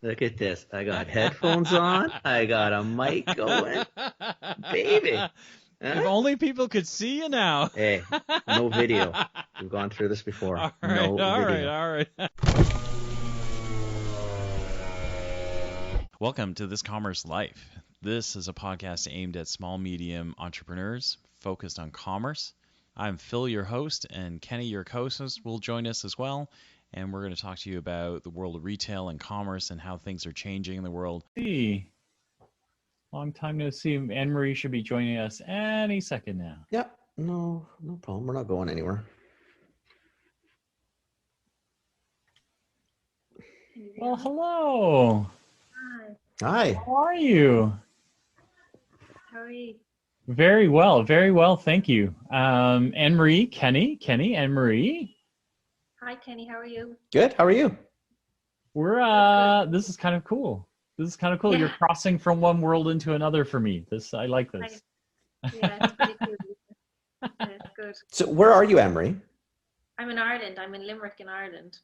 Look at this. I got headphones on. I got a mic going. Baby. If Huh? only people could see you now. Hey, no video. We've gone through this before. All right, No all right, video. all right. Welcome to This Commerce Life. This is a podcast aimed at small, medium entrepreneurs focused on commerce. I'm Phil, your host, and Kenny, your co-host, will join us as well. And we're going to talk to you about the world of retail and commerce and how things are changing in the world. Hey, long time no see. AnneMarie should be joining us any second now. Yep. No problem. We're not going anywhere. Well, hello. Hi. How are you? How are you? Very well. Thank you. AnneMarie, Kenny, AnneMarie. Hi, Kenny. How are you? Good. How are you? We're this is kind of cool. Yeah. You're crossing from one world into another for me. I like this. Yeah, it's pretty cool. Yeah, good. So where are you, AnneMarie? I'm in Ireland. I'm in Limerick in Ireland.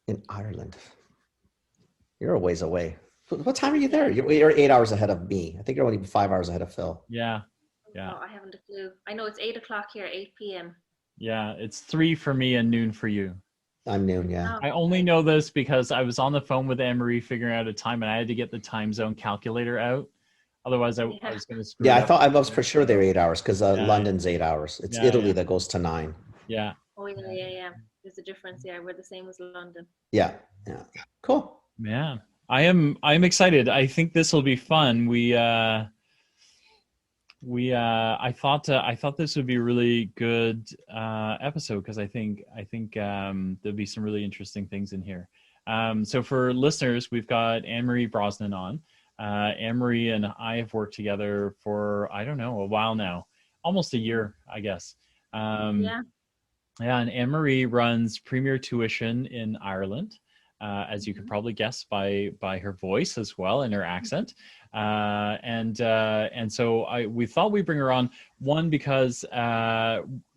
In Ireland. You're a ways away. What time are you there? You're 8 hours ahead of me. I think you're only 5 hours ahead of Phil. Yeah. No, I haven't a clue. I know it's 8 o'clock here, 8 p.m. Yeah, it's 3 for me and noon for you. I'm noon, yeah. I only know this because I was on the phone with AnneMarie figuring out a time, and I had to get the time zone calculator out. Otherwise, I was going to screw Yeah, it up. I was for sure they were 8 hours because London's 8 hours. It's Italy that goes to 9. Yeah. Oh, yeah. There's a difference. Yeah, we're the same as London. Yeah. Cool. Man, I'm excited. I think this will be fun. I thought this would be a really good episode because I think there'll be some really interesting things in here. So for listeners, we've got AnneMarie Brosnan on. AnneMarie and I have worked together for, I don't know, a while now, almost a year, I guess. Yeah, and AnneMarie runs Premier Tuition in Ireland, as you could probably guess by her voice as well and her accent. And so we thought we'd bring her on, one, because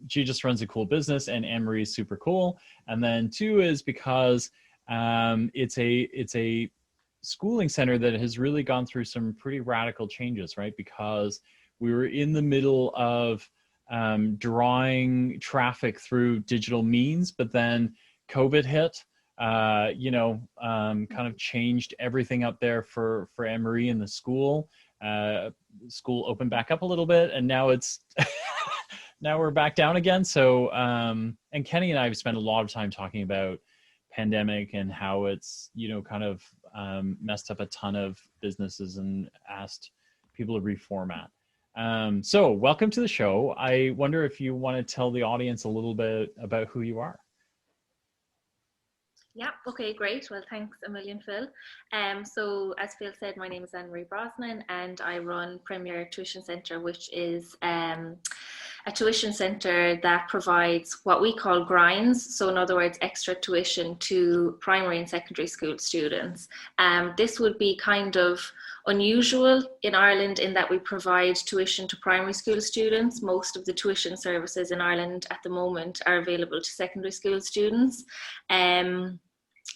she just runs a cool business and AnneMarie is super cool. And then two is because it's a schooling center that has really gone through some pretty radical changes, right? Because we were in the middle of drawing traffic through digital means, but then COVID hit. Kind of changed everything up there for AnneMarie in the school. School opened back up a little bit, and now it's now we're back down again. So, and Kenny and I have spent a lot of time talking about pandemic and how it's kind of messed up a ton of businesses and asked people to reformat. So, welcome to the show. I wonder if you want to tell the audience a little bit about who you are. Yeah, okay, great. Well, thanks a million, Phil. So as Phil said, my name is AnneMarie Brosnan and I run Premier Tuition Centre, which is a tuition centre that provides what we call grinds. So in other words, extra tuition to primary and secondary school students. This would be kind of unusual in Ireland in that we provide tuition to primary school students. Most of the tuition services in Ireland at the moment are available to secondary school students.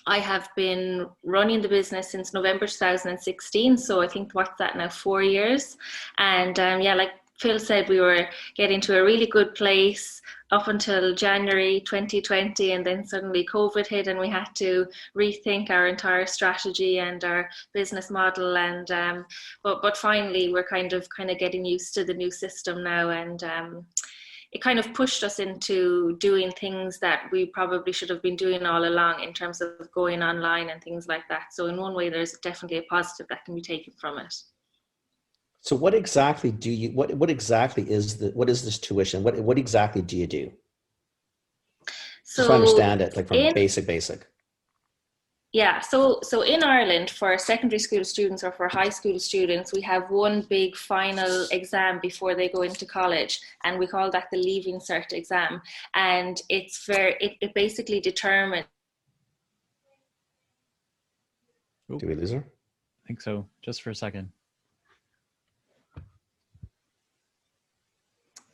I have been running the business since November 2016, so I think what's that now, 4 years. And like Phil said, we were getting to a really good place up until January 2020, and then suddenly COVID hit and we had to rethink our entire strategy and our business model. And but finally we're kind of getting used to the new system now, and it kind of pushed us into doing things that we probably should have been doing all along in terms of going online and things like that. So in one way, there's definitely a positive that can be taken from it. So what exactly what exactly is this tuition? What exactly do you do? So, just to understand it, like from basic. Yeah, so in Ireland, for secondary school students or for high school students, we have one big final exam before they go into college, and we call that the Leaving Cert exam. And it basically determines. Do we lose her? I think so. Just for a second.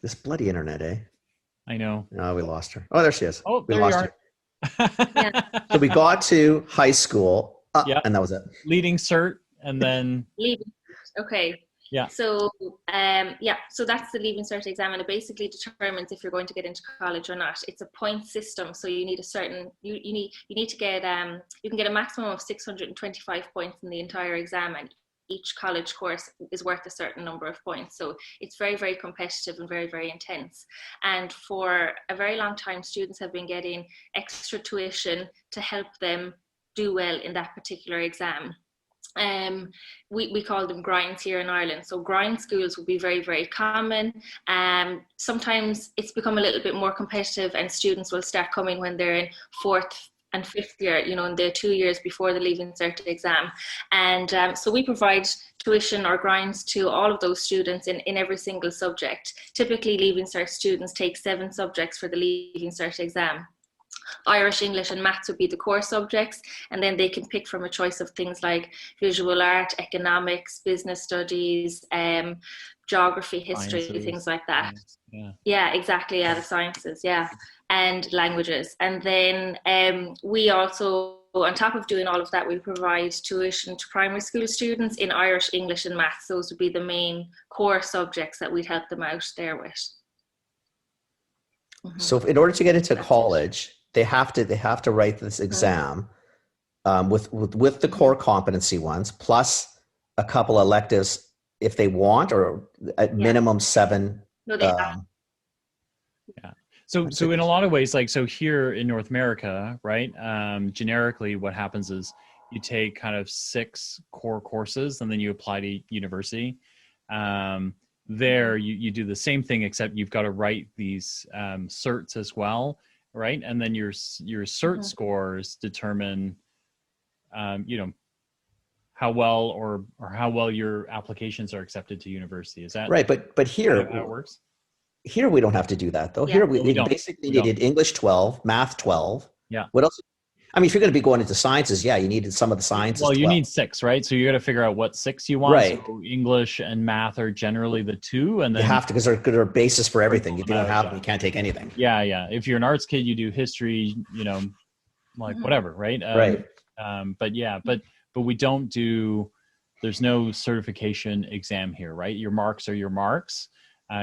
This bloody internet, eh? I know. Oh, we lost her. Oh, there she is. Oh, we there lost you are. her. So we got to high school Yeah. And that was it. Leading cert, and then Leaving. Okay. yeah. So so that's the Leaving Cert exam, and it basically determines if you're going to get into college or not. It's a point system, so you need a certain you need to get you can get a maximum of 625 points in the entire exam, and each college course is worth a certain number of points. So it's very, very competitive and very, very intense. And for a very long time, students have been getting extra tuition to help them do well in that particular exam. We call them grinds here in Ireland. So grind schools will be very, very common. Sometimes it's become a little bit more competitive, and students will start coming when they're in fourth and fifth year, you know, in the 2 years before the Leaving Cert exam. And so we provide tuition or grinds to all of those students in every single subject. Typically, Leaving Cert students take 7 subjects for the Leaving Cert exam. Irish, English and maths would be the core subjects, and then they can pick from a choice of things like visual art, economics, business studies, geography, history, sciences, things like that. Yeah, exactly. Yeah, the sciences, yeah, and languages. And then we also, on top of doing all of that, we provide tuition to primary school students in Irish, English and maths. Those would be the main core subjects that we'd help them out there with. Mm-hmm. So in order to get into college, they have to write this exam with the core competency ones, plus a couple electives if they want, or at minimum 7. No, they have. Yeah. So in a lot of ways, like, so here in North America, right, generically what happens is you take kind of 6 core courses and then you apply to university. There you do the same thing, except you've got to write these certs as well, right? And then your cert scores determine, how well or how well your applications are accepted to university. Is that right? But here how it works? Here we don't have to do that though. Yeah. Here we basically needed English 12, math 12. Yeah. What else? I mean, if you're going to be going into sciences, yeah, you needed some of the sciences. Well, you 12. need 6, right? So you got to figure out what 6 you want. Right. So English and math are generally the 2, and then you have to, because they're a basis for everything. If you don't have them, you can't take anything. Yeah, yeah. If you're an arts kid, you do history, like whatever, right? Right. But we don't do. There's no certification exam here, right? Your marks are your marks.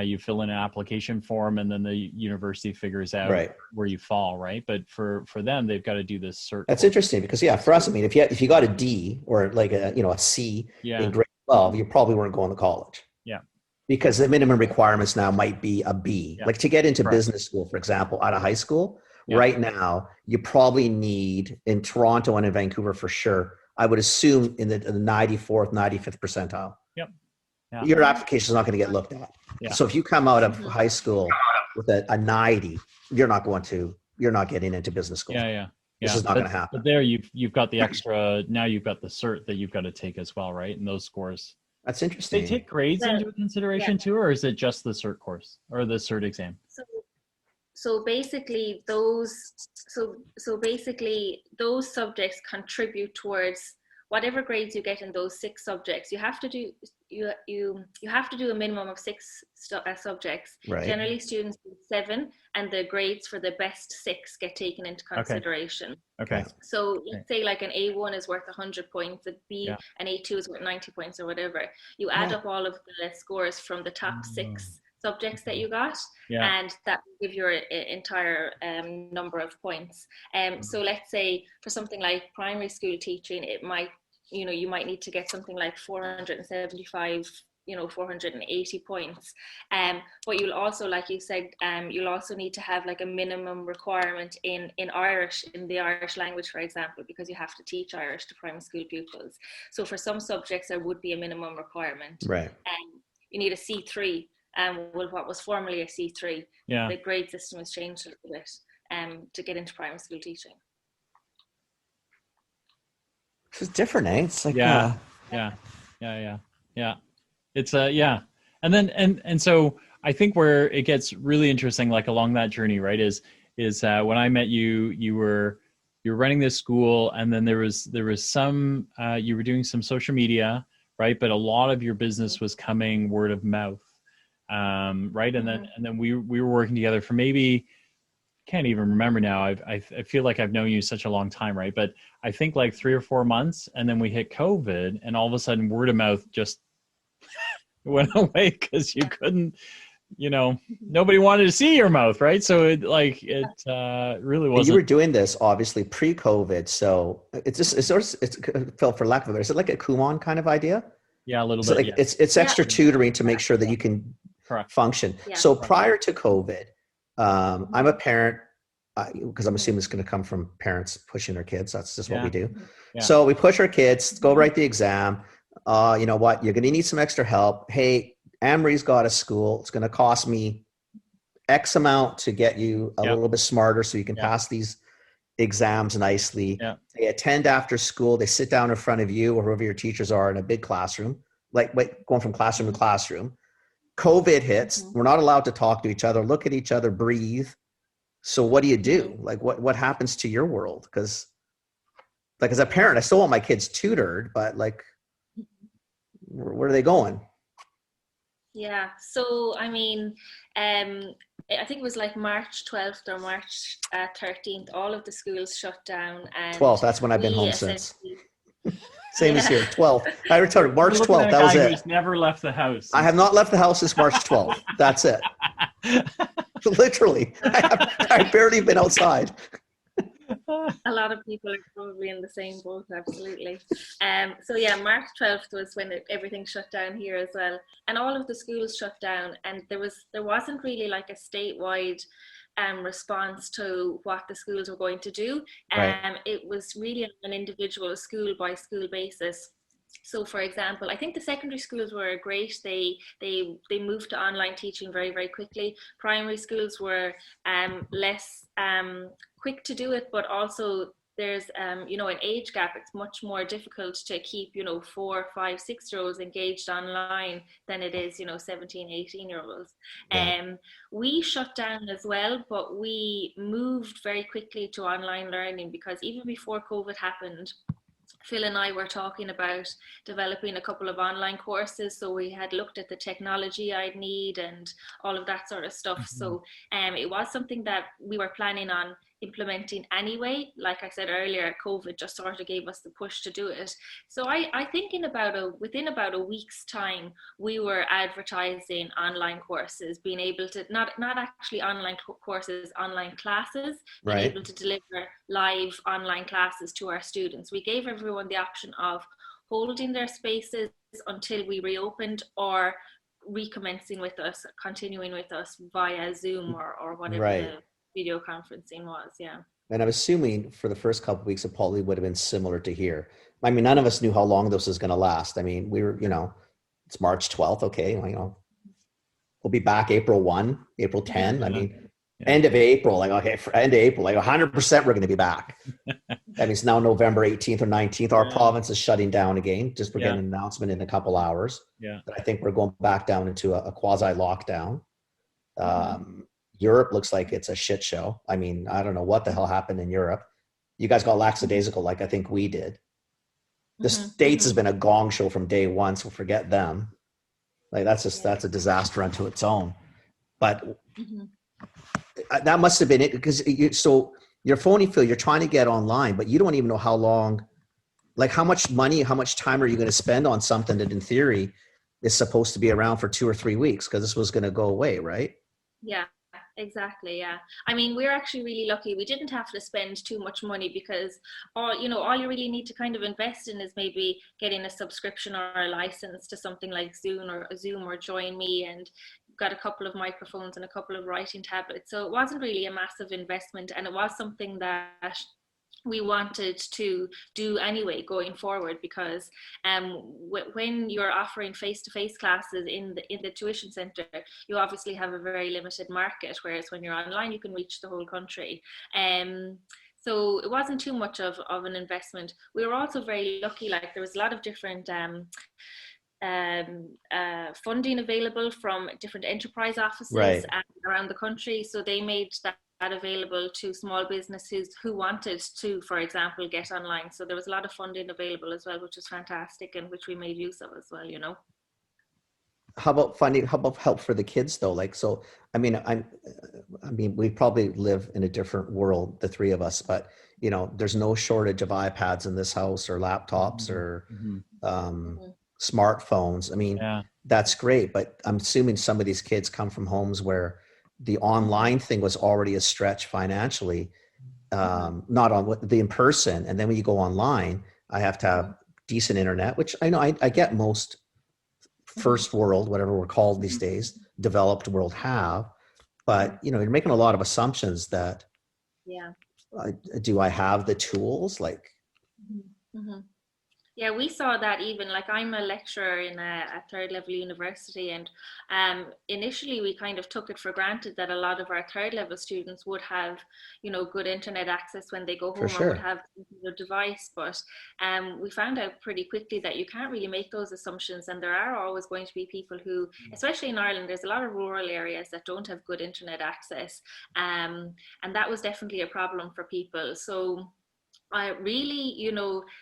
You fill in an application form, and then the university figures out where you fall, right? But for them, they've got to do this cert. That's interesting, because for us, I mean, if you got a D or like a C in grade 12, you probably weren't going to college. Yeah. Because the minimum requirements now might be a B. Yeah. Like to get into business school, for example, out of high school, right now, you probably need, in Toronto and in Vancouver for sure, I would assume in the 94th, 95th percentile. Yep. Yeah. Your application is not going to get looked at. Yeah. So if you come out of high school with a 90, you're not getting into business school. Yeah. This is not going to happen. But there you've got the extra, now you've got the cert that you've got to take as well, right? And those scores. That's interesting. They take grades into consideration too, or is it just the cert course or the cert exam? So basically those subjects contribute towards whatever grades you get in those 6 subjects. You have to do a minimum of 6 subjects. Right. Generally, students do 7, and the grades for the best 6 get taken into consideration. Okay. So let's say like an A1 is worth 100 points, an A2 is worth 90 points or whatever. You add up all of the scores from the top 6 subjects that you got, and that will give your entire number of points. So let's say for something like primary school teaching, it might, you might need to get something like 475, 480 points. But you'll also, like you said, you'll also need to have like a minimum requirement in Irish, in the Irish language, for example, because you have to teach Irish to primary school pupils. So for some subjects, there would be a minimum requirement. Right. You need a C3. What was formerly a C3. Yeah. The grade system has changed a little bit to get into primary school teaching. It's different, eh? It's like yeah. It's and then and so I think where it gets really interesting, like along that journey, right, is when I met you, you were running this school, and then there was some you were doing some social media, right, but a lot of your business was coming word of mouth. Right, and then we were working together for maybe can't even remember now. I feel like I've known you such a long time, right? But I think like 3 or 4 months, and then we hit COVID, and all of a sudden word of mouth just went away because you couldn't, nobody wanted to see your mouth, right? So it really wasn't. You were doing this obviously pre-COVID, so it's felt for lack of a better. Is it like a Kumon kind of idea? Yeah, a little so bit. Like it's extra tutoring to make sure that you can function. Yeah. So prior to COVID, I'm a parent because I'm assuming it's going to come from parents pushing their kids. That's just what we do. Yeah. So we push our kids, go write the exam. You know what? You're going to need some extra help. Hey, AnneMarie's got a school. It's going to cost me X amount to get you a little bit smarter so you can pass these exams nicely. Yeah. They attend after school. They sit down in front of you or whoever your teachers are in a big classroom, going from classroom to classroom. COVID hits. We're not allowed to talk to each other, look at each other, breathe. So what do you do? Like what happens to your world? Because like as a parent, I still want my kids tutored, but like where are they going? Yeah. So, I mean, I think it was like March 12th or March 13th, all of the schools shut down. And 12th, that's when I've been home since. Same as here, 12th. I returned March 12th, that was it. Who's never left the house. I have not left the house since March 12th. That's it. Literally. I've barely been outside. A lot of people are probably in the same boat, absolutely. So yeah, March 12th was when everything shut down here as well, and all of the schools shut down, and there wasn't really like a statewide response to what the schools were going to do. It was really on an individual school by school basis. So, for example, I think the secondary schools were great. They moved to online teaching very, very quickly. Primary schools were less quick to do it, but also there's an age gap. It's much more difficult to keep 4, 5, 6-year-olds engaged online than it is 17, 18-year-olds. We shut down as well, but we moved very quickly to online learning because even before COVID happened, Phil and I were talking about developing a couple of online courses. So we had looked at the technology I'd need and all of that sort of stuff. So it was something that we were planning on implementing anyway. Like I said earlier, COVID just sort of gave us the push to do it. So I think within about a week's time, we were advertising online courses, being able to, not actually online courses, online classes, being able to deliver live online classes to our students. We gave everyone the option of holding their spaces until we reopened or recommencing with us, continuing with us via Zoom or whatever the video conferencing was. And I'm assuming for the first couple of weeks, it probably would have been similar to here. I mean, none of us knew how long this was going to last. I mean, we were, it's March 12th. Okay. We'll be back April 1, April 10. I mean, end of April, end of April, 100% we're going to be back. That means now November 18th or 19th, our province is shutting down again. Just we're getting an announcement in a couple hours. But I think we're going back down into a quasi lockdown. Europe looks like it's a shit show. I mean, I don't know what the hell happened in Europe. You guys got lackadaisical like I think we did. The States has been a gong show from day one, so forget them. Like that's a disaster unto its own. But that must have been it because you're phoning Phil, you're trying to get online, but you don't even know how long, like how much money, how much time are you going to spend on something that in theory is supposed to be around for 2 or 3 weeks because this was going to go away, right? Yeah. Exactly. Yeah. I mean, we're actually really lucky. We didn't have to spend too much money because all you really need to kind of invest in is maybe getting a subscription or a license to something like Zoom or Join Me, and got a couple of microphones and a couple of writing tablets. So it wasn't really a massive investment, and it was something that we wanted to do anyway going forward because when you're offering face-to-face classes in the tuition center, you obviously have a very limited market, whereas when you're online you can reach the whole country. So it wasn't too much of an investment. We were also very lucky, like there was a lot of different funding available from different enterprise offices around the country, so they made that available to small businesses who wanted to, for example, get online. So there was a lot of funding available as well, which was fantastic and which we made use of as well, how about help for the kids though? Like, so, I mean, we probably live in a different world, the three of us, but there's no shortage of iPads in this house or laptops or smartphones. I mean, that's great, but I'm assuming some of these kids come from homes where the online thing was already a stretch financially, not on the in-person. And then when you go online, I have to have decent internet, which I know I get most first world, whatever we're called these days, developed world have, but you're making a lot of assumptions that, do I have the tools? Like, Yeah, we saw that even, like, I'm a lecturer in a third level university, and initially we kind of took it for granted that a lot of our third level students would have, good internet access when they go home, or would have a device, but we found out pretty quickly that you can't really make those assumptions, and there are always going to be people who, especially in Ireland, there's a lot of rural areas that don't have good internet access, and that was definitely a problem for people. So I really,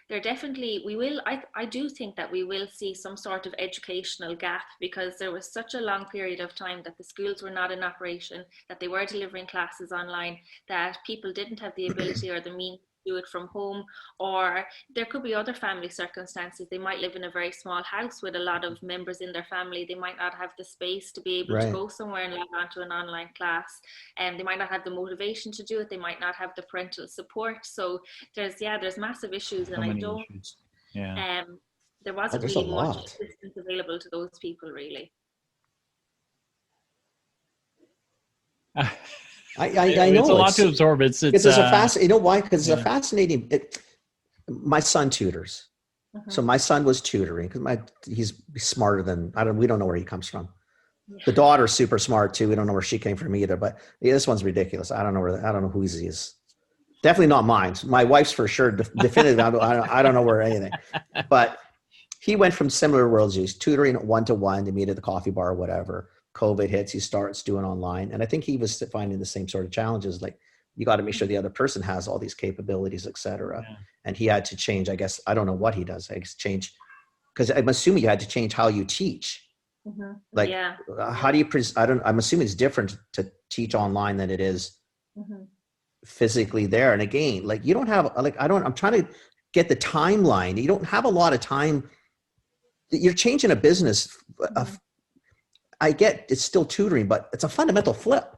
there definitely, I do think that we will see some sort of educational gap, because there was such a long period of time that the schools were not in operation, that they were delivering classes online, that people didn't have the ability or the means to do it from home, or there could be other family circumstances. They might live in a very small house with a lot of members in their family. They might not have the space to be able to go somewhere and log on to an online class, and they might not have the motivation to do it. They might not have the parental support. So there's massive issues, and there wasn't really much assistance available to those people, really. I know it's a lot to absorb. It's why? Because it's a fascinating. My son tutors, so my son was tutoring because he's smarter than we don't know where he comes from. The daughter's super smart too. We don't know where she came from either. But this one's ridiculous. I don't know who he is. Definitely not mine. My wife's for sure. Definitively, I don't know where anything. But he went from similar worlds. He's tutoring 1-to-1 to meet at the coffee bar or whatever. COVID hits, he starts doing online. And I think he was finding the same sort of challenges. Like, you got to make sure the other person has all these capabilities, et cetera. Yeah. And he had to change, I guess, I don't know what he does. I guess change, because I'm assuming you had to change how you teach. Like, how do you, I'm assuming it's different to teach online than it is physically there. And again, like, you don't have, like, I'm trying to get the timeline. You don't have a lot of time. You're changing a business. I get it's still tutoring, but it's a fundamental flip.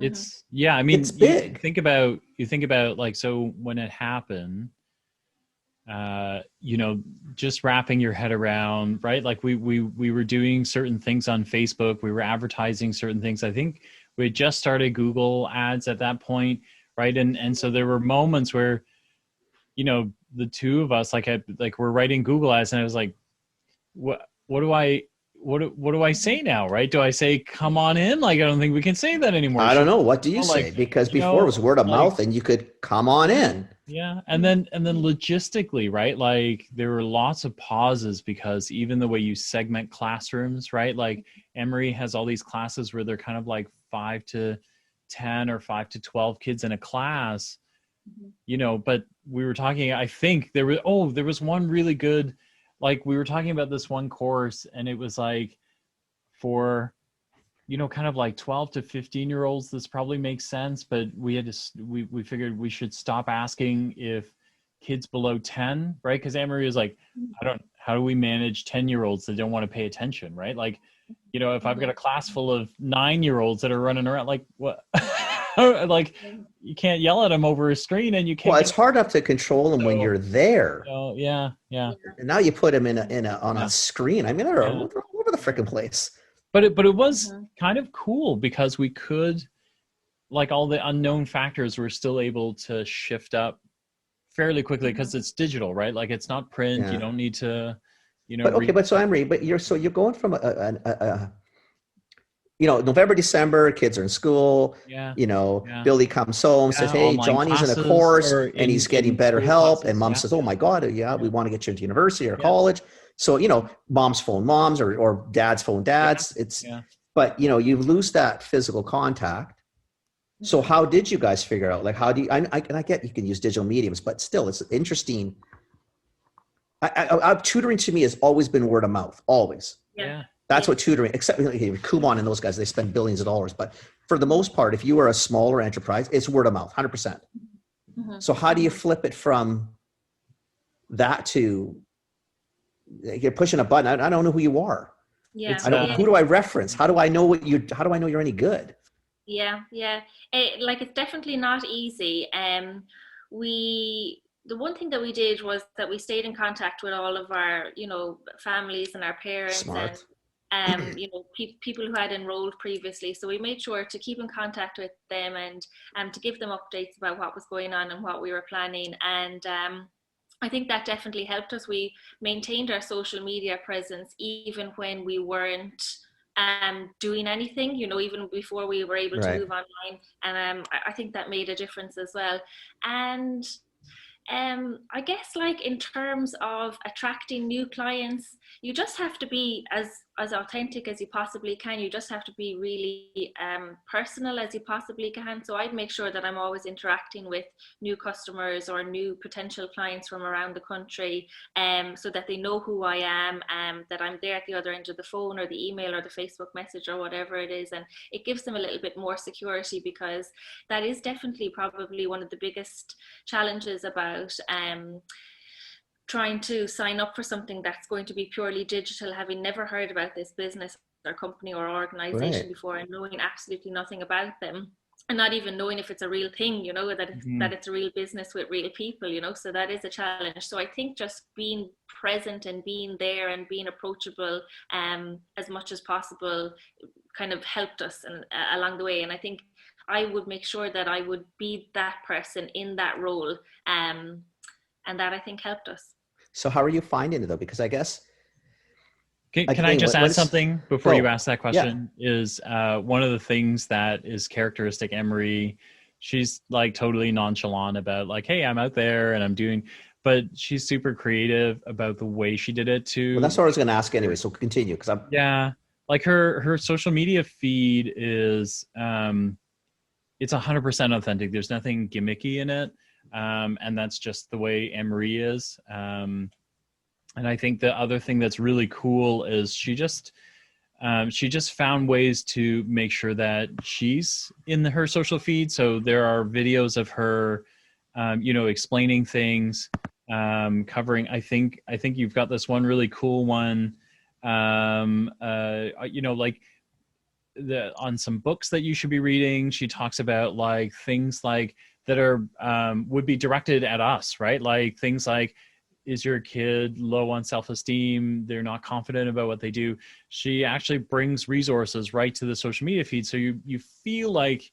It's I mean, it's big. You think about like, so when it happened, just wrapping your head around, right? Like we were doing certain things on Facebook, we were advertising certain things. I think we had just started Google ads at that point, right? And so there were moments where, the two of us, we're writing Google ads, and I was like, what do I say now, right? Do I say, come on in? Like, I don't think we can say that anymore. I don't know. What do you say? Because before it was word of mouth and you could come on in. Yeah. And then logistically, right? Like, there were lots of pauses, because even the way you segment classrooms, right? Like, AnneMarie has all these classes where they're kind of like 5 to 10 or 5 to 12 kids in a class, but we were talking, I think there was one really good, like, we were talking about this one course, and it was like, for, kind of like 12 to 15-year-olds, this probably makes sense, but we had to, we figured we should stop asking if kids below 10, right? Because AnneMarie was like, how do we manage 10-year-olds that don't want to pay attention, right? Like, if I've got a class full of 9-year-olds that are running around, like, what? Like, you can't yell at them over a screen, and you can't. Well, it's hard enough to control them when you're there. Oh, yeah. And now you put them on a screen. I mean, they're all over the freaking place. But it was kind of cool, because we could, like, all the unknown factors were still able to shift up fairly quickly, because it's digital, right? Like, it's not print. Yeah. You don't need to, But so AnneMarie, you're going from November, December, kids are in school, Billy comes home, says, hey, Johnny's in a course and he's getting better help. And mom says, oh my God, we want to get you into university or college. So, moms phone moms or dads phone dads. But you lose that physical contact. So how did you guys figure out, like, how do you, and I get you can use digital mediums, but still it's interesting. Tutoring to me has always been word of mouth, always. Yeah. That's what tutoring, except Kumon and those guys, they spend billions of dollars. But for the most part, if you are a smaller enterprise, it's word of mouth, 100%. So how do you flip it from that to you're pushing a button? I don't know who you are. Who do I reference? How do I know how do I know you're any good? Yeah. It's definitely not easy. The one thing that we did was that we stayed in contact with all of our, families and our parents. Smart. And people who had enrolled previously. So we made sure to keep in contact with them and to give them updates about what was going on and what we were planning. And I think that definitely helped us. We maintained our social media presence even when we weren't doing anything, even before we were able to move online. And I think that made a difference as well. And I guess in terms of attracting new clients, you just have to be as authentic as you possibly can. You just have to be really personal as you possibly can. So I'd make sure that I'm always interacting with new customers or new potential clients from around the country, so that they know who I am, that I'm there at the other end of the phone or the email or the Facebook message or whatever it is. And it gives them a little bit more security, because that is definitely probably one of the biggest challenges about trying to sign up for something that's going to be purely digital, having never heard about this business or company or organization before, and knowing absolutely nothing about them, and not even knowing if it's a real thing, that it's a real business with real people, so that is a challenge. So I think just being present and being there and being approachable as much as possible kind of helped us along the way. And I think I would make sure that I would be that person in that role, and that I think helped us. So how are you finding it though? Because I guess can I just add something before you ask that question? Is one of the things that is characteristic AnneMarie, she's totally nonchalant about hey, I'm out there and I'm doing, but she's super creative about the way she did it too. Well, that's what I was going to ask anyway. So continue, because I'm her social media feed is it's 100% authentic. There's nothing gimmicky in it. And that's just the way AnneMarie is. And I think the other thing that's really cool is she just found ways to make sure that she's in her social feed. So there are videos of her, explaining things, covering. I think you've got this one really cool one, on some books that you should be reading. She talks about things that are would be directed at us, right? Things like, is your kid low on self-esteem? They're not confident about what they do. She actually brings resources right to the social media feed. So you feel like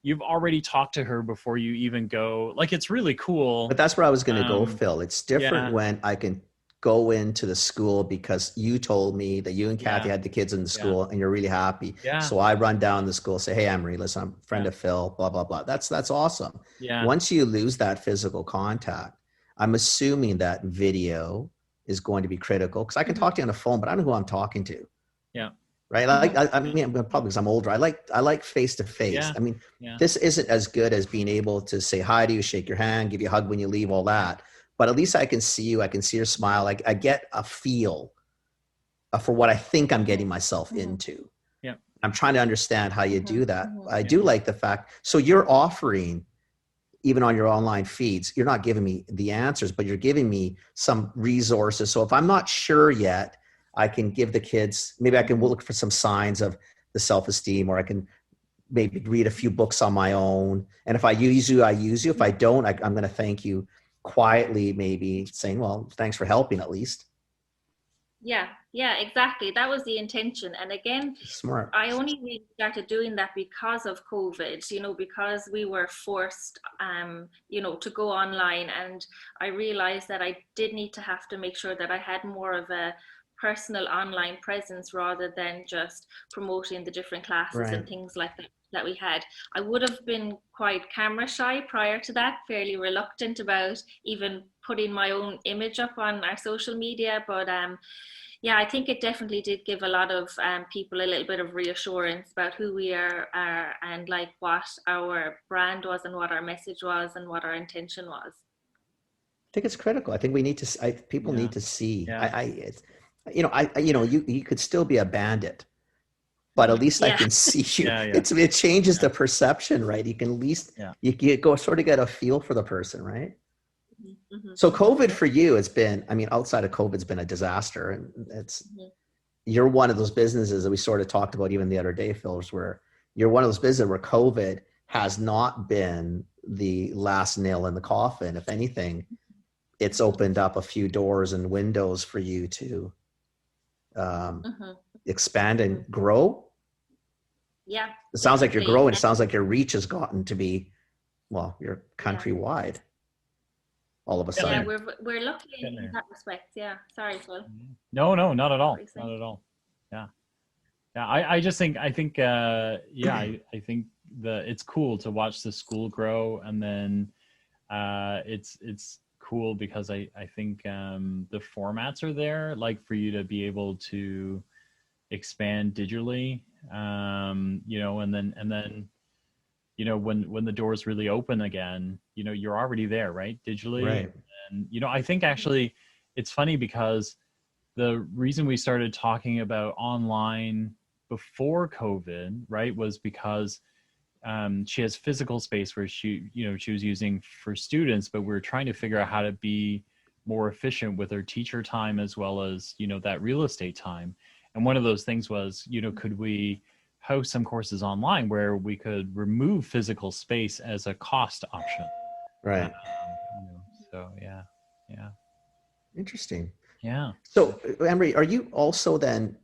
you've already talked to her before you even go. It's really cool. But that's where I was going to go, Phil. It's different when I can go into the school because you told me that you and Kathy had the kids in the school and you're really happy. Yeah. So I run down the school, say, hey, AnneMarie, listen, I'm a friend of Phil, blah, blah, blah. That's awesome. Yeah. Once you lose that physical contact, I'm assuming that video is going to be critical, because I can talk to you on the phone, but I don't know who I'm talking to. Yeah. Right. I mean, probably because I'm older. I like face to face. I mean, this isn't as good as being able to say hi to you, shake your hand, give you a hug when you leave, all that. But at least I can see you. I can see your smile. I get a feel for what I think I'm getting myself into. Yeah. I'm trying to understand how you do that. I do like the fact. So you're offering, even on your online feeds, you're not giving me the answers, but you're giving me some resources. So if I'm not sure yet, I can give the kids, maybe I can look for some signs of the self-esteem, or I can maybe read a few books on my own. And if I use you, I use you. If I don't, I'm going to thank you quietly, maybe saying, well, thanks for helping at least. Yeah, exactly. That was the intention. And again, smart. I only really started doing that because of COVID, because we were forced, to go online. And I realized that I did need to have to make sure that I had more of a personal online presence rather than just promoting the different classes and things like that we had. I would have been quite camera shy prior to that, fairly reluctant about even putting my own image up on our social media. But I think it definitely did give a lot of people a little bit of reassurance about who we are and what our brand was and what our message was and what our intention was. I think it's critical. I think we need to, people need to see. you could still be a bandit, but at least I can see you. It changes the perception, right? You can at least you go sort of get a feel for the person, right? Mm-hmm. So COVID for you has been, outside of COVID, it's been a disaster, and you're one of those businesses that we sort of talked about even the other day, Phyllis, where you're one of those businesses where COVID has not been the last nail in the coffin. If anything, it's opened up a few doors and windows for you to expand and grow. Yeah. It sounds like you're growing. It sounds like your reach has gotten to be, you're countrywide all of a sudden. Yeah, we're lucky in that respect. Yeah. Sorry, Phil. No, not at all. Not at all. Yeah. Yeah. I think it's cool to watch the school grow, and then it's cool because I think the formats are there, like for you to be able to expand digitally, and then when the doors really open again, you're already there, right, digitally, right. And I think actually it's funny because the reason we started talking about online before COVID, right, was because she has physical space where she was using for students, but we're trying to figure out how to be more efficient with her teacher time as well as, that real estate time. And one of those things was, could we host some courses online where we could remove physical space as a cost option? Right. So, yeah. Interesting. Yeah. So, AnneMarie, are you also then,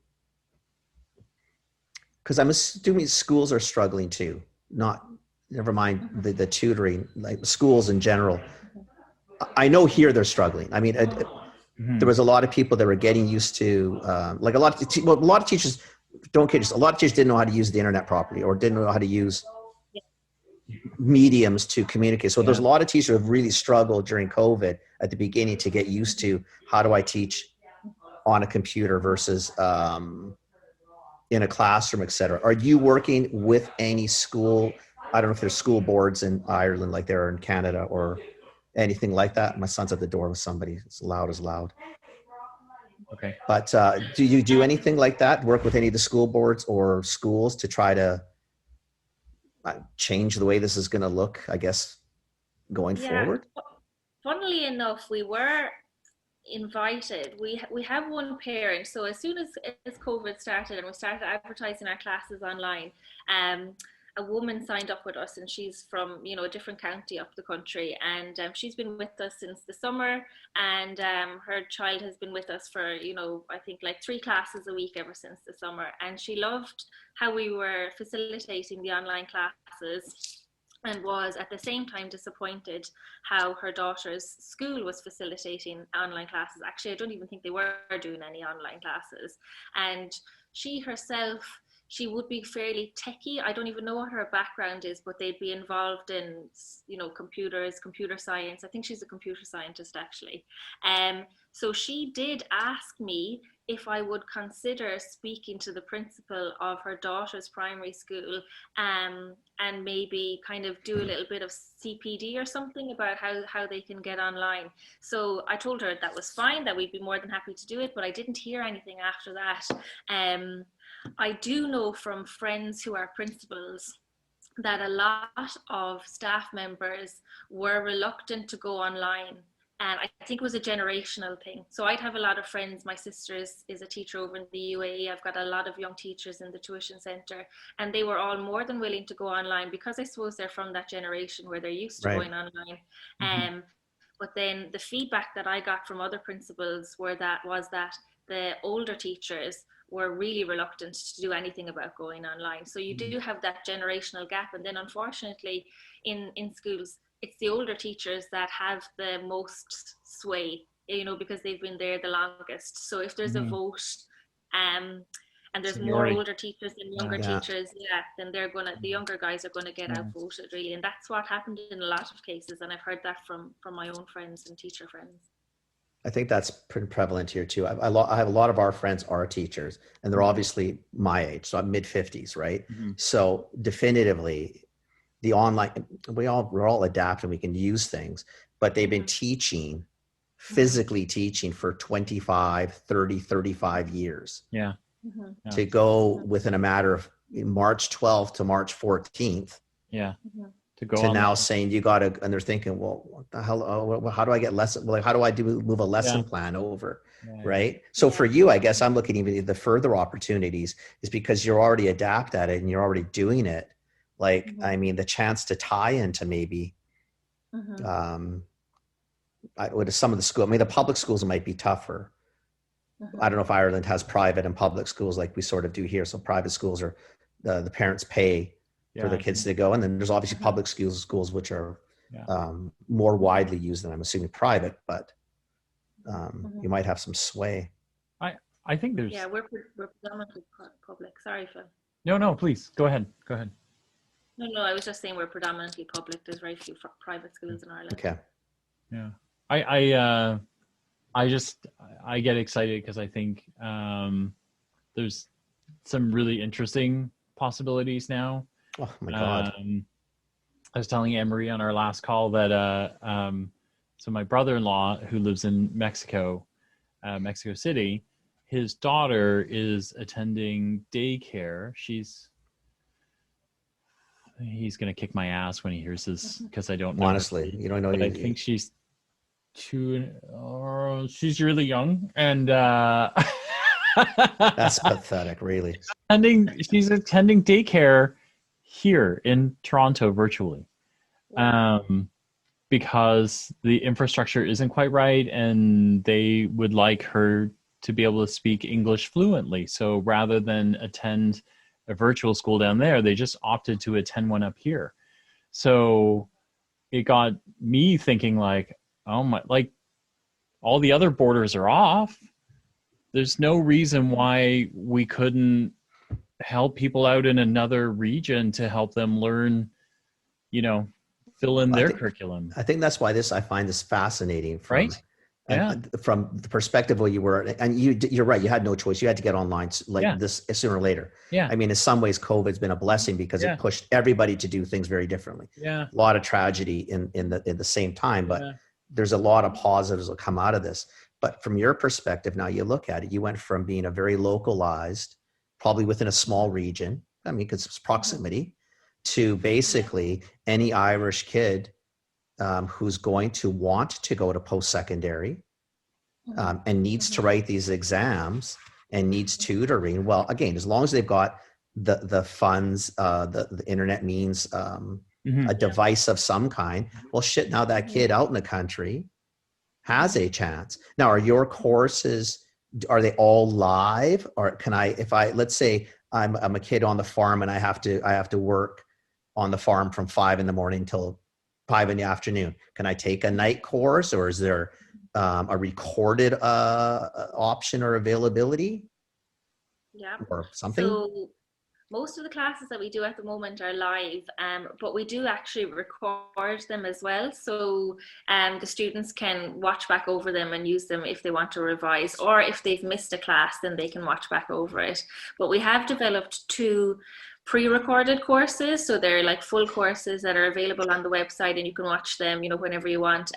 because I'm assuming schools are struggling too, never mind the tutoring, like schools in general. I know here they're struggling. There was a lot of people that were getting used to, a lot of teachers, don't kid yourself, a lot of teachers didn't know how to use the internet properly or didn't know how to use mediums to communicate. So there's a lot of teachers who have really struggled during COVID at the beginning to get used to how do I teach on a computer versus in a classroom, et cetera. Are you working with any school? I don't know if there's school boards in Ireland like there are in Canada or anything like that. My son's at the door with somebody. It's loud as loud. Okay. But do you do anything like that? Work with any of the school boards or schools to try to change the way this is going to look, I guess, going forward? Funnily enough, we were invited. We have one parent. So as soon as COVID started and we started advertising our classes online, a woman signed up with us, and she's from a different county up the country, and she's been with us since the summer, and her child has been with us for I think like 3 classes a week ever since the summer, and she loved how we were facilitating the online classes, and was at the same time disappointed how her daughter's school was facilitating online classes. Actually, I don't even think they were doing any online classes, and she herself, she would be fairly techie. I don't even know what her background is, but they'd be involved in, computers, computer science. I think she's a computer scientist, actually. So she did ask me if I would consider speaking to the principal of her daughter's primary school, and maybe kind of do a little bit of CPD or something about how they can get online. So I told her that was fine, that we'd be more than happy to do it, but I didn't hear anything after that. I do know from friends who are principals that a lot of staff members were reluctant to go online. And I think it was a generational thing. So I'd have a lot of friends. My sister is a teacher over in the UAE. I've got a lot of young teachers in the tuition center, and they were all more than willing to go online because I suppose they're from that generation where they're used to going online. Mm-hmm. But then the feedback that I got from other principals was that the older teachers were really reluctant to do anything about going online. So you do have that generational gap. And then unfortunately in schools, it's the older teachers that have the most sway, because they've been there the longest. So if there's a vote, and there's more older teachers than younger teachers, then the younger guys are gonna get outvoted, really. And that's what happened in a lot of cases. And I've heard that from my own friends and teacher friends. I think that's pretty prevalent here too. I have a lot of our friends are teachers, and they're obviously my age, so I'm mid-50s, right? Mm-hmm. So definitively, the online, we're all adapt and we can use things, but they've been teaching physically teaching for 25, 30, 35 years. Yeah. To go within a matter of March 12th to March 14th. Yeah. To go to online. Now saying you got to, and they're thinking, well, what the hell? How do I get lesson? Like, how do I move a lesson plan over? Right. So for you, I guess I'm looking even the further opportunities is because you're already adept at it and you're already doing it. Like, I mean, the chance to tie into maybe, some of the school, I mean, the public schools might be tougher. I don't know if Ireland has private and public schools like we sort of do here. So private schools are the parents pay for their kids to go. And then there's obviously public schools, which are more widely used than I'm assuming private, but you might have some sway. I think there's... Yeah, we're predominantly public. Sorry, Phil. No, please. Go ahead. No, I was just saying we're predominantly public. There's very few private schools in Ireland. Okay. Yeah. I get excited because I think there's some really interesting possibilities now. Oh my God. I was telling AnneMarie on our last call that so my brother-in-law who lives in Mexico City, his daughter is attending daycare. He's going to kick my ass when he hears this because I don't know. Honestly, you don't know. I think she's she's really young and that's pathetic, really. She's attending daycare here in Toronto virtually because the infrastructure isn't quite right and they would like her to be able to speak English fluently. So rather than attend a virtual school down there, they just opted to attend one up here. So it got me thinking like, oh my, like all the other borders are off. There's no reason why we couldn't help people out in another region to help them learn, fill in their curriculum. I think that's why I find this fascinating. Right? From the perspective where you were, and you're right, you had no choice. You had to get online this sooner or later. Yeah. I mean, in some ways, COVID's been a blessing because it pushed everybody to do things very differently. Yeah. A lot of tragedy in the same time, but there's a lot of positives that come out of this. But from your perspective, now you look at it, you went from being a very localized, probably within a small region, I mean, because it's proximity, to basically any Irish kid who's going to want to go to post-secondary and needs to write these exams and needs tutoring. Well, again, as long as they've got the funds, the internet means, a device of some kind, well, shit, now that kid out in the country has a chance. Now, are your courses, are they all live? Or can let's say I'm a kid on the farm and I have to work on the farm from 5 a.m. till 5 p.m. Can I take a night course, or is there a recorded option or availability? Yeah. Or something? So most of the classes that we do at the moment are live, but we do actually record them as well. So the students can watch back over them and use them if they want to revise, or if they've missed a class, then they can watch back over it. But we have developed 2 pre-recorded courses, so they're like full courses that are available on the website and you can watch them whenever you want.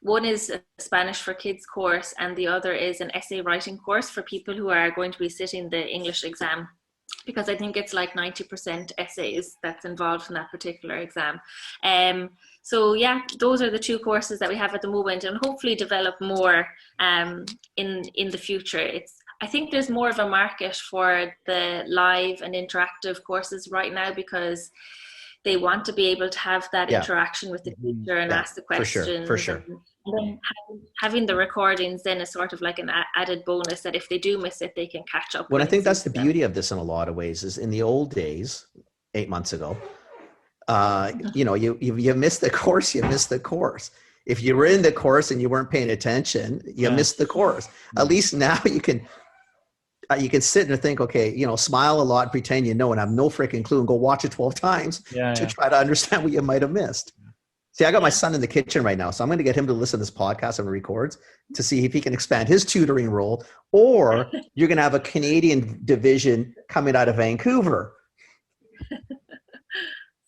One is a Spanish for Kids course and the other is an essay writing course for people who are going to be sitting the English exam, because I think it's like 90% essays that's involved in that particular exam. So yeah, those are the 2 courses that we have at the moment, and hopefully develop more in the future. I think there's more of a market for the live and interactive courses right now because they want to be able to have that interaction with the teacher and ask the questions. For sure. And then having the recordings then is sort of like an added bonus that if they do miss it, they can catch up. Well, I think that's the beauty of this in a lot of ways is in the old days, 8 months ago, you missed the course, you missed the course. If you were in the course and you weren't paying attention, you missed the course. At least now you can sit and think, okay, smile a lot, pretend and have no freaking clue and go watch it 12 times to try to understand what you might have missed. See, I got my son in the kitchen right now, so I'm going to get him to listen to this podcast and records to see if he can expand his tutoring role, or you're going to have a Canadian division coming out of Vancouver.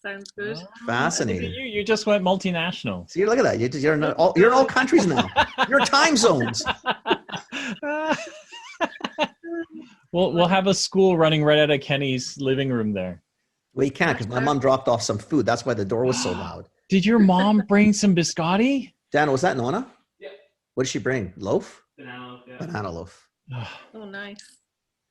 Sounds good. Fascinating. You just went multinational. See, look at that. You're in all countries now. You're time zones. We'll have a school running right out of Kenny's living room there. Well, you can't because my mom dropped off some food. That's why the door was so loud. Did your mom bring some biscotti? Dan, was that Nona? Yeah. What did she bring? Loaf? Banana, yeah. Banana loaf. Oh, nice.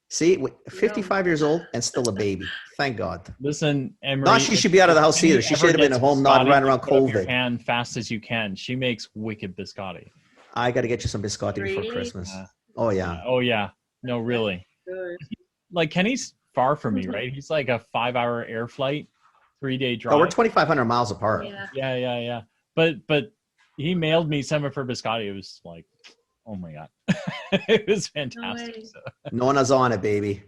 See, 55 years old and still a baby. Thank God. Listen, AnneMarie. Not she should be out of the house either. She should have been at home, not running around COVID. And fast as you can. She makes wicked biscotti. I got to get you some biscotti before Really? Christmas. Oh, yeah. Oh, yeah. No, really. Good. Like, Kenny's far from me, right? He's like a 5-hour air flight, 3-day drive. Oh, we're 2,500 miles apart. Yeah. Yeah. But he mailed me some of her biscotti. It was like, oh my God. It was fantastic. way. So. Nona's on it, baby.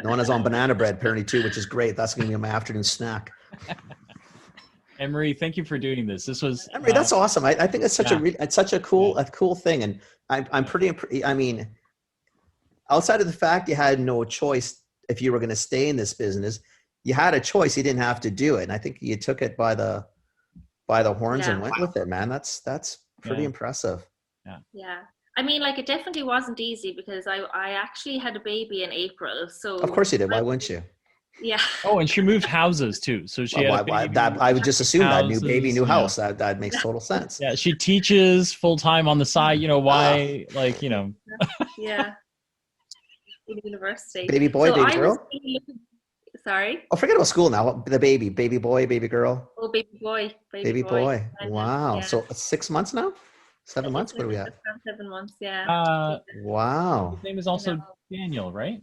Nona's on banana bread apparently too, which is great. That's going to be my afternoon snack. AnneMarie, thank you for doing this. This was I mean, that's awesome. I think it's such a cool thing, and I'm pretty. I mean, outside of the fact you had no choice if you were going to stay in this business, you had a choice. You didn't have to do it, and I think you took it by the horns and went with it, man. That's pretty impressive. Yeah. I mean, like, it definitely wasn't easy because I actually had a baby in April. So Of course you did. Why wouldn't you? Yeah. Oh, and she moved houses too. So she had a baby, I would just assume that new baby, new houses, house. That makes total sense. Yeah, she teaches full time on the side. You know why? Like, you know. Yeah. In university. Baby boy, baby girl. Sorry. Oh, forget about school now. The baby boy, baby girl. Oh, baby boy. Baby boy. Wow. Yeah. So 6 months now? 7 months? What are we at? 7 months, yeah. Wow. His name is also Daniel, right?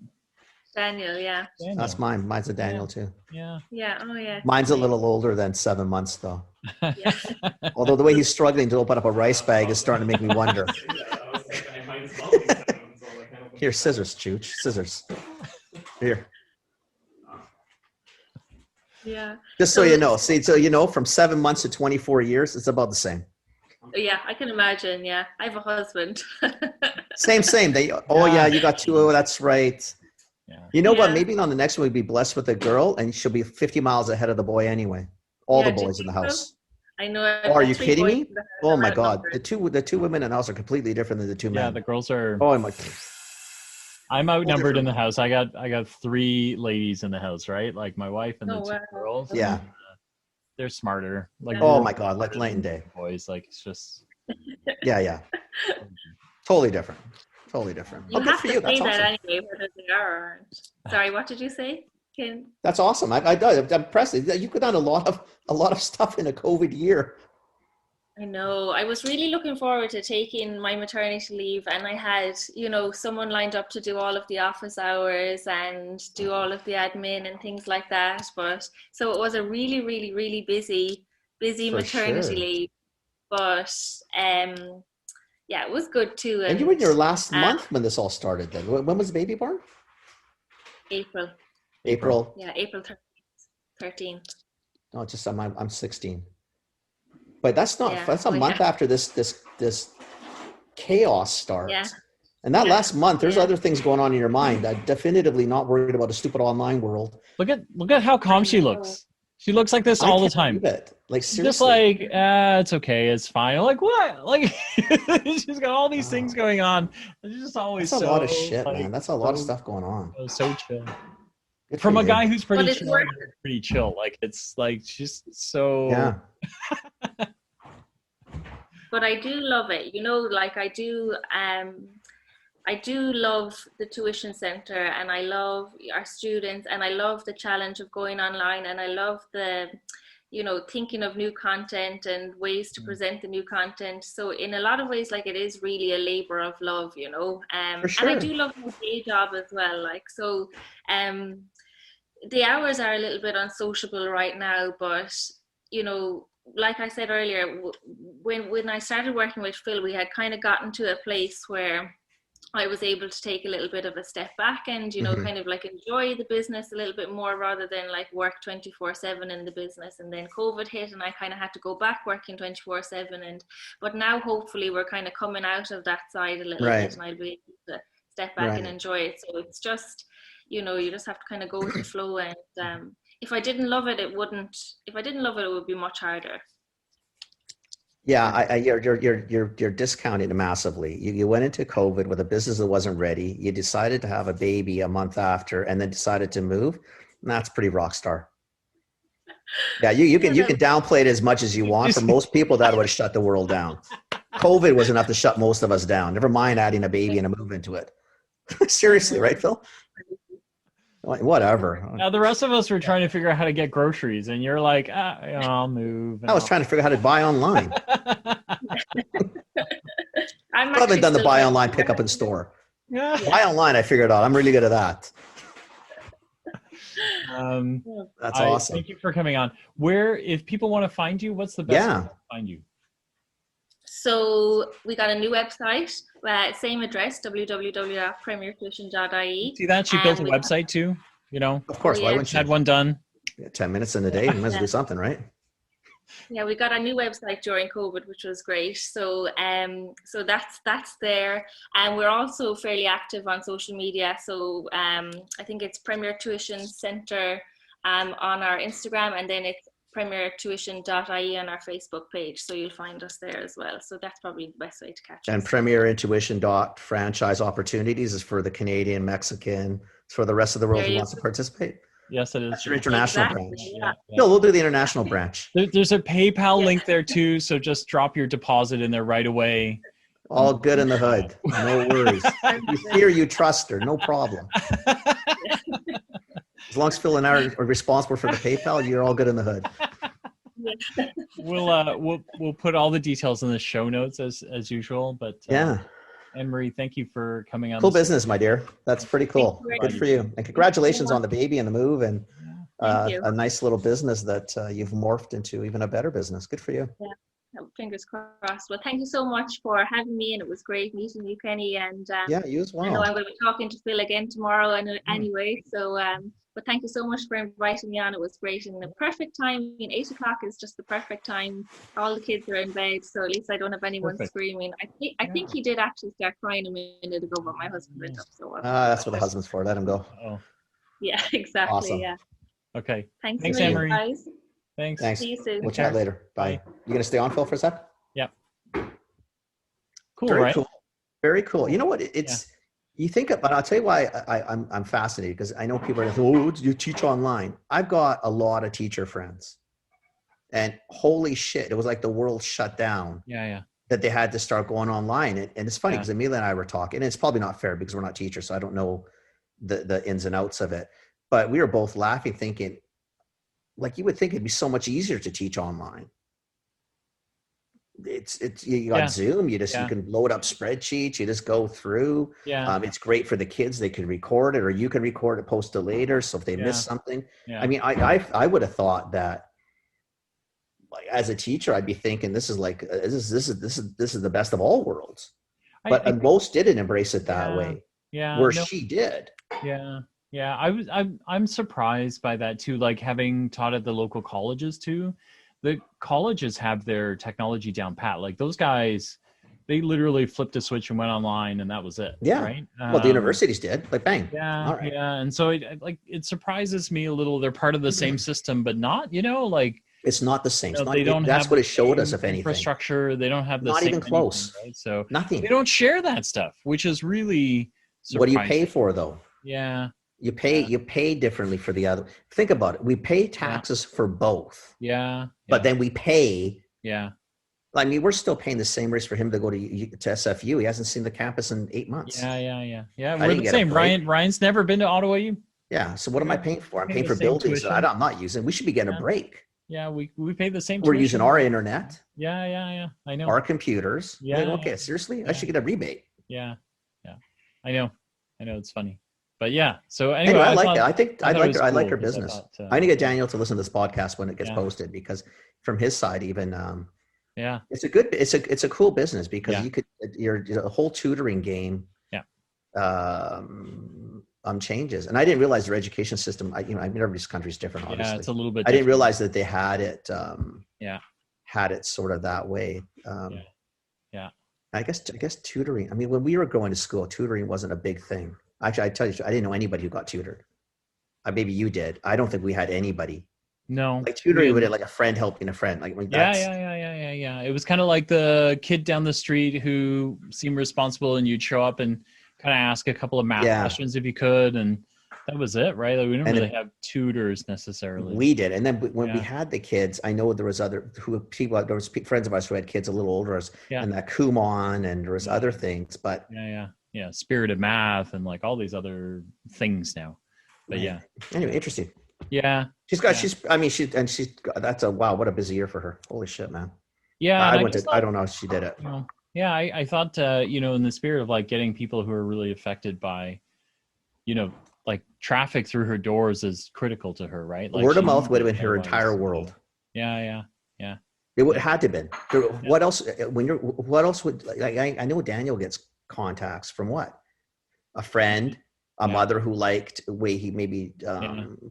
Daniel, yeah. Daniel. That's mine. Mine's a Daniel too. Yeah. Yeah, oh yeah. Mine's a little older than 7 months though. Yeah. Although the way he's struggling to open up a rice bag is starting to make me wonder. Here, scissors, Chooch. Scissors. Here. Yeah. Just so you know. See, so you know, from 7 months to 24 years, it's about the same. Yeah, I can imagine. Yeah, I have a husband. Same. Yeah, you got two. Oh, that's right. Yeah. You know what? Yeah. Maybe on the next one we'd be blessed with a girl, and she'll be 50 miles ahead of the boy anyway. All Yeah, the do you boys in the think so? house. I know. Oh, are you 3 kidding boys me? in the house Oh my around God, number. the two women in the house are completely different than the two Yeah, men. the girls are. Oh my. I'm outnumbered in the house. I got 3 ladies in the house, right? Like my wife and the 2 wow. girls. Yeah. They're smarter. Like Oh we're my God, like night and day. boys. Like it's just. Yeah. Totally different. Totally different. You Oh, good have for to you. say That's that awesome. anyway, whether they are or aren't. Sorry, what did you say, Ken? That's awesome. I'm impressed. You've done a lot of stuff in a COVID year. I know. I was really looking forward to taking my maternity leave, and I had, someone lined up to do all of the office hours and do all of the admin and things like that. But so it was a really, really, really busy For maternity sure. leave. But yeah, it was good too. And you were in your last month when this all started. Then when was the baby born? April. April. Yeah, April 13th. No, just I'm 16. But that's not. Yeah. That's a Oh, month yeah. after this chaos starts. Yeah. And that Yeah. last month, there's Yeah. other things going on in your mind. I'm definitively not worried about a stupid online world. Look at how calm she looks. She looks like this all the time. Believe it. Like seriously. Just like, it's okay, it's fine. Like what? Like she's got all these things going on. She's just always That's a so, lot of shit, like, man. That's a lot of so- stuff going on. so chill. Good From for a you. guy who's But pretty it's chill, worth pretty chill. Like it's like she's so Yeah. But I do love it. Like I do love the tuition center, and I love our students, and I love the challenge of going online, and I love the, thinking of new content and ways to present the new content. So in a lot of ways, like it is really a labor of love, For and sure. I do love my day job as well. Like, so, the hours are a little bit unsociable right now, but, like I said earlier, when I started working with Phil, we had kind of gotten to a place where I was able to take a little bit of a step back and, kind of like enjoy the business a little bit more rather than like work 24/7 in the business. And then COVID hit and I kind of had to go back working 24/7. But now hopefully we're kind of coming out of that side a little Right. bit, and I'll be able to step back Right. and enjoy it. So it's just, you just have to kind of go with the flow. And if I didn't love it, it would be much harder. Yeah, you're discounting it massively. You went into COVID with a business that wasn't ready. You decided to have a baby a month after, and then decided to move. And that's pretty rock star. Yeah, you can downplay it as much as you want. For most people, that would have shut the world down. COVID was enough to shut most of us down. Never mind adding a baby and a move into it. Seriously, right, Phil? Whatever. Now the rest of us were trying to figure out how to get groceries, and you're like, I'll move. I was trying to figure out how to buy online. I haven't done the buy online, pick up in store. Yeah. Buy online, I figured out. I'm really good at that. That's awesome. Thank you for coming on. If people want to find you, what's the best way to find you? So we got a new website, same address, www.premiertuition.ie. See that? She built a website too, Of course, why wouldn't she? Had one done. 10 minutes in the day, you must do something, right? Yeah, we got a new website during COVID, which was great. So so that's there. And we're also fairly active on social media. So I think it's Premier Tuition Centre on our Instagram, and then it's premiertuition.ie on our Facebook page. So you'll find us there as well. So that's probably the best way to catch us. And Premier Intuition franchise opportunities is for the Canadian, Mexican, it's for the rest of the world who wants to participate. Yes, it is. That's your international branch. Yeah. No, we'll do the international branch. There's a PayPal link there too. So just drop your deposit in there right away. All good in the hood. No worries. You fear, you trust her. No problem. As long as Phil and I are responsible for the PayPal, you're all good in the hood. We'll put all the details in the show notes as usual. But AnneMarie, thank you for coming on. Cool business, my dear. That's pretty cool. Good for you. And congratulations on the baby and the move, and a nice little business that you've morphed into even a better business. Good for you. Yeah. Fingers crossed. Well, thank you so much for having me, and it was great meeting you, Kenny. And you as well. I know I'm going to be talking to Phil again tomorrow anyway. So, but thank you so much for inviting me on. It was great, and the perfect time. 8 o'clock is just the perfect time. All the kids are in bed, so at least I don't have anyone screaming. I think he did actually start crying a minute ago, but my husband went up. So that's what the husband's for. Let him go. Oh. Yeah, exactly. Awesome. Yeah. Okay. Thanks AnneMarie. guys. Thanks. See you soon. We'll chat later. Bye. You gonna stay on, Phil, for a sec? Yeah. Cool. Very right? cool. Very cool. You know what? You think about. I'll tell you why I'm fascinated, because I know people are like, "Oh, you teach online." I've got a lot of teacher friends, and holy shit, it was like the world shut down. Yeah. That they had to start going online, and it's funny because Amelia and I were talking, and it's probably not fair because we're not teachers, so I don't know the ins and outs of it. But we were both laughing, thinking, like, you would think it'd be so much easier to teach online. It's you got Zoom, you can load up spreadsheets, you just go through. It's great for the kids, they can record it, or you can record it, post it later, so if they miss something. I mean, I would have thought that, like, as a teacher, I'd be thinking this is the best of all worlds. But most didn't embrace it that way. She did. I'm surprised by that too, like having taught at the local colleges too. The colleges have their technology down pat. Like those guys, they literally flipped a switch and went online, and that was it. Right. Well, the universities did, like, bang. And so it surprises me a little. They're part of the same system, but not, like, it's not the same. They don't that's what it showed us, if anything. Infrastructure. They don't have the not same even close. Anything, right? So nothing. They don't share that stuff, which is really surprising. What do you pay for, though? Yeah. You pay differently for the other. Think about it. We pay taxes for both. But then we pay. I mean, we're still paying the same rates for him to go to SFU. He hasn't seen the campus in 8 months. We're the same. Ryan's never been to Ottawa U. Yeah. So what am I paying for? I'm paying for buildings that I'm not using. We should be getting a break. Yeah, we pay the same. We're using our internet. Yeah. I know. Our computers. Okay, seriously? I should get a rebate. Yeah. I know. It's funny. But so anyway, I like it. I like her business. I need to get Daniel to listen to this podcast when it gets posted, because from his side, even it's a cool business, because you could your whole tutoring game changes. And I didn't realize their education system. I mean, everybody's country is different, obviously. Yeah, it's a little bit. I didn't realize that they had it. Had it sort of that way. I guess tutoring. I mean, when we were going to school, tutoring wasn't a big thing. Actually, I tell you, I didn't know anybody who got tutored. Maybe you did. I don't think we had anybody. No. Like tutoring, would have like a friend helping a friend. Like that's Yeah. It was kind of like the kid down the street who seemed responsible, and you'd show up and kind of ask a couple of math questions if you could, and that was it, right? Like we didn't really have tutors necessarily. We did, and then when we had the kids, I know there was friends of ours who had kids a little older, and that Kumon, and there was other things, but spirited math and like all these other things now. But anyway, interesting. Yeah, that's what a busy year for her. Holy shit, man. Yeah, I don't know if she did it. I thought in the spirit of like getting people who are really affected by, like traffic through her doors is critical to her, right? Like word of mouth would have been her entire world. Yeah. It would had to have been. What else? What else would I know Daniel gets contacts from what? A friend, a mother who liked the way he maybe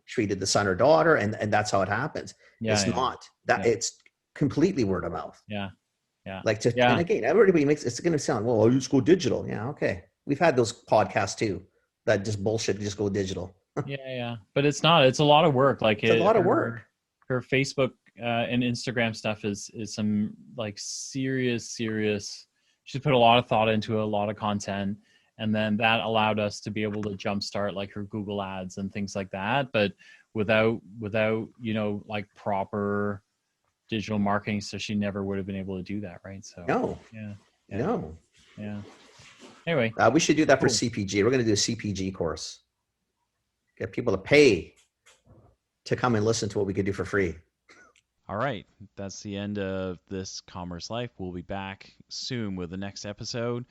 treated the son or daughter, and that's how it happens. Not that it's completely word of mouth. Yeah. Like and again, everybody it's going to sound, well, you just go digital. Yeah, okay. We've had those podcasts too. That just bullshit. Just go digital. Yeah. But it's not. It's a lot of work. Like it's a lot of work. Her Facebook and Instagram stuff is some like serious. She's put a lot of thought into a lot of content, and then that allowed us to be able to jumpstart like her Google ads and things like that. But without like proper digital marketing, so she never would have been able to do that, right? So no. Anyway, we should do that for CPG. We're going to do a CPG course. Get people to pay to come and listen to what we could do for free. All right, that's the end of this Commerce Life. We'll be back soon with the next episode.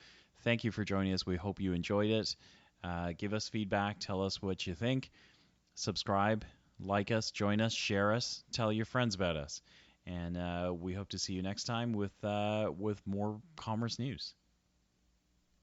Thank you for joining us. We hope you enjoyed it. Give us feedback. Tell us what you think. Subscribe, like us, join us, share us, tell your friends about us. And we hope to see you next time with more commerce news.